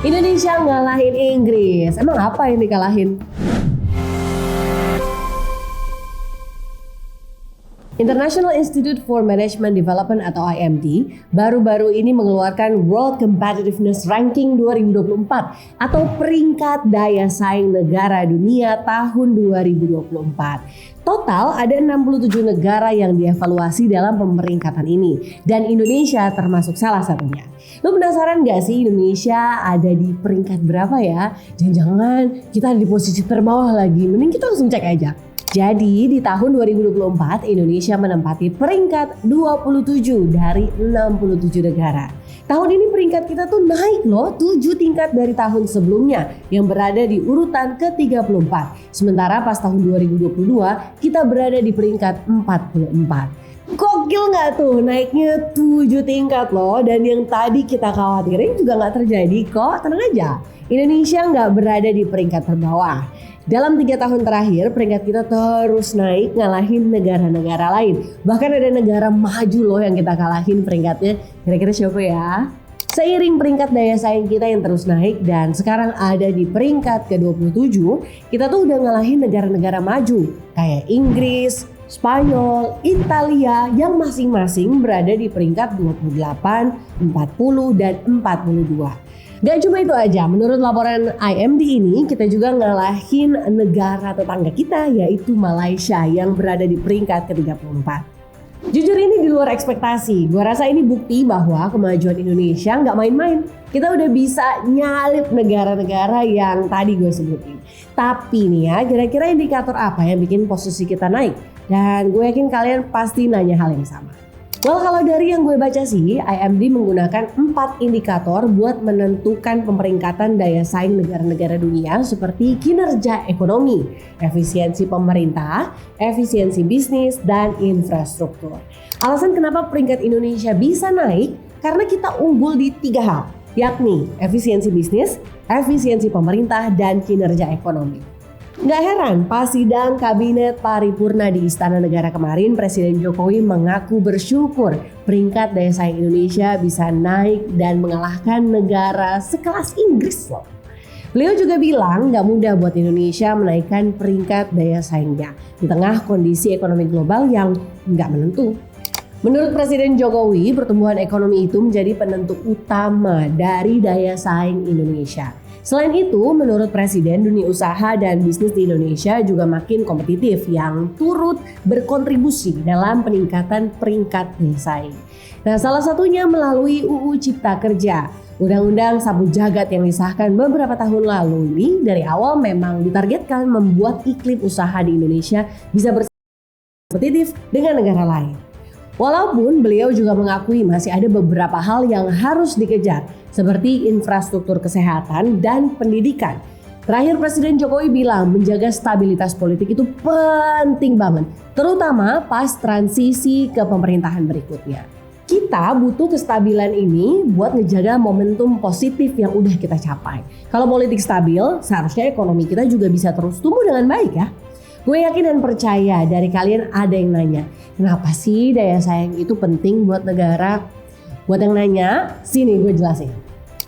Indonesia ngalahin Inggris. Emang apa yang dikalahin? International Institute for Management Development atau IMD baru-baru ini mengeluarkan World Competitiveness Ranking 2024 atau peringkat daya saing negara dunia tahun 2024. Total ada 67 negara yang dievaluasi dalam pemeringkatan ini dan Indonesia termasuk salah satunya. Lo penasaran gak sih Indonesia ada di peringkat berapa ya? Jangan-jangan kita ada di posisi terbawah lagi, mending kita langsung cek aja. Jadi di tahun 2024 Indonesia menempati peringkat 27 dari 67 negara. Tahun ini peringkat kita tuh naik loh 7 tingkat dari tahun sebelumnya yang berada di urutan ke-34. Sementara pas tahun 2022 kita berada di peringkat 44. Gokil gak tuh naiknya 7 tingkat loh, dan yang tadi kita khawatirin juga gak terjadi kok, tenang aja. Indonesia gak berada di peringkat terbawah. Dalam 3 tahun terakhir peringkat kita terus naik ngalahin negara-negara lain. Bahkan ada negara maju loh yang kita kalahin peringkatnya. Kira-kira siapa ya? Seiring peringkat daya saing kita yang terus naik dan sekarang ada di peringkat ke-27, kita tuh udah ngalahin negara-negara maju kayak Inggris, Spanyol, Italia yang masing-masing berada di peringkat 28, 40, dan 42. Gak cuma itu aja, menurut laporan IMD ini kita juga ngalahin negara tetangga kita yaitu Malaysia yang berada di peringkat ke-34. Jujur ini di luar ekspektasi, gue rasa ini bukti bahwa kemajuan Indonesia gak main-main. Kita udah bisa nyalip negara-negara yang tadi gue sebutin. Tapi nih ya, kira-kira indikator apa yang bikin posisi kita naik? Dan gue yakin kalian pasti nanya hal yang sama. Well, kalau dari yang gue baca sih, IMD menggunakan 4 indikator buat menentukan pemeringkatan daya saing negara-negara dunia seperti kinerja ekonomi, efisiensi pemerintah, efisiensi bisnis, dan infrastruktur. Alasan kenapa peringkat Indonesia bisa naik karena kita unggul di 3 hal, yakni efisiensi bisnis, efisiensi pemerintah, dan kinerja ekonomi. Nggak heran pas sidang kabinet paripurna di Istana Negara kemarin, Presiden Jokowi mengaku bersyukur peringkat daya saing Indonesia bisa naik dan mengalahkan negara sekelas Inggris loh. Beliau juga bilang nggak mudah buat Indonesia menaikkan peringkat daya saingnya di tengah kondisi ekonomi global yang nggak menentu. Menurut Presiden Jokowi, pertumbuhan ekonomi itu menjadi penentu utama dari daya saing Indonesia. Selain itu, menurut Presiden, dunia usaha dan bisnis di Indonesia juga makin kompetitif yang turut berkontribusi dalam peningkatan peringkat daya saing. Nah, salah satunya melalui UU Cipta Kerja. Undang-undang sapu jagat yang disahkan beberapa tahun lalu ini dari awal memang ditargetkan membuat iklim usaha di Indonesia bisa berkompetitif dengan negara lain. Walaupun beliau juga mengakui masih ada beberapa hal yang harus dikejar seperti infrastruktur kesehatan dan pendidikan. Terakhir Presiden Jokowi bilang menjaga stabilitas politik itu penting banget, terutama pas transisi ke pemerintahan berikutnya. Kita butuh kestabilan ini buat ngejaga momentum positif yang udah kita capai. Kalau politik stabil, seharusnya ekonomi kita juga bisa terus tumbuh dengan baik ya. Gue yakin dan percaya dari kalian ada yang nanya, kenapa sih daya saing itu penting buat negara? Buat yang nanya, sini gue jelasin.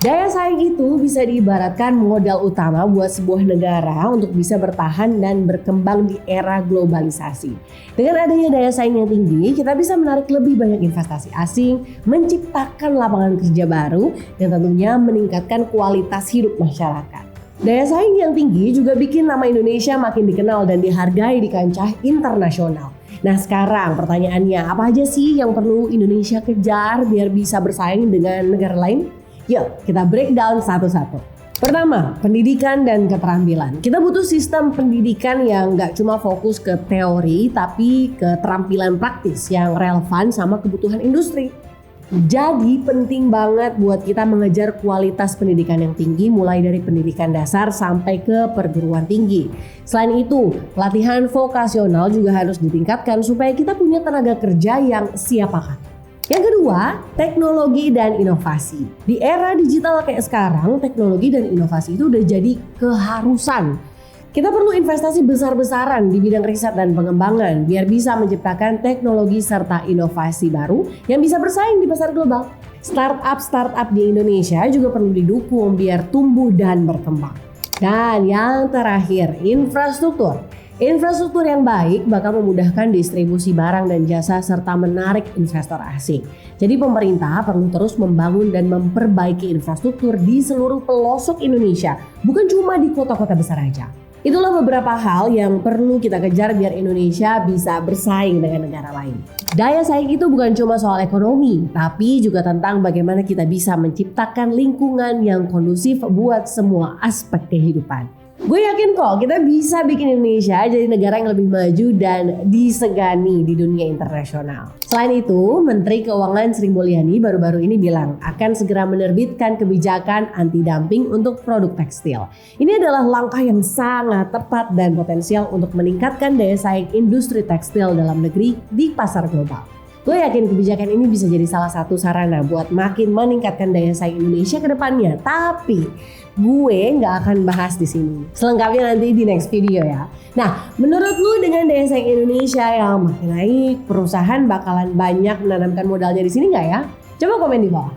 Daya saing itu bisa diibaratkan modal utama buat sebuah negara untuk bisa bertahan dan berkembang di era globalisasi. Dengan adanya daya saing yang tinggi, kita bisa menarik lebih banyak investasi asing, menciptakan lapangan kerja baru, dan tentunya meningkatkan kualitas hidup masyarakat. Daya saing yang tinggi juga bikin nama Indonesia makin dikenal dan dihargai di kancah internasional. Nah sekarang pertanyaannya, apa aja sih yang perlu Indonesia kejar biar bisa bersaing dengan negara lain? Yuk kita breakdown satu-satu. Pertama, pendidikan dan keterampilan. Kita butuh sistem pendidikan yang gak cuma fokus ke teori tapi ke keterampilan praktis yang relevan sama kebutuhan industri. Jadi penting banget buat kita mengejar kualitas pendidikan yang tinggi mulai dari pendidikan dasar sampai ke perguruan tinggi. Selain itu, pelatihan vokasional juga harus ditingkatkan supaya kita punya tenaga kerja yang siap pakai. Yang kedua, teknologi dan inovasi. Di era digital kayak sekarang, teknologi dan inovasi itu udah jadi keharusan. Kita perlu investasi besar-besaran di bidang riset dan pengembangan biar bisa menciptakan teknologi serta inovasi baru yang bisa bersaing di pasar global. Startup di Indonesia juga perlu didukung biar tumbuh dan berkembang. Dan yang terakhir, infrastruktur. Infrastruktur yang baik bakal memudahkan distribusi barang dan jasa serta menarik investor asing. Jadi pemerintah perlu terus membangun dan memperbaiki infrastruktur di seluruh pelosok Indonesia, bukan cuma di kota-kota besar aja. Itulah beberapa hal yang perlu kita kejar biar Indonesia bisa bersaing dengan negara lain. Daya saing itu bukan cuma soal ekonomi, tapi juga tentang bagaimana kita bisa menciptakan lingkungan yang kondusif buat semua aspek kehidupan. Gue yakin kok kita bisa bikin Indonesia jadi negara yang lebih maju dan disegani di dunia internasional. Selain itu, Menteri Keuangan Sri Mulyani baru-baru ini bilang akan segera menerbitkan kebijakan anti-dumping untuk produk tekstil. Ini adalah langkah yang sangat tepat dan potensial untuk meningkatkan daya saing industri tekstil dalam negeri di pasar global. Gue yakin kebijakan ini bisa jadi salah satu sarana buat makin meningkatkan daya saing Indonesia ke depannya. Tapi gue nggak akan bahas di sini. Selengkapnya nanti di next video ya. Nah, menurut lu dengan daya saing Indonesia yang makin naik, perusahaan bakalan banyak menanamkan modalnya di sini nggak ya? Coba komen di bawah.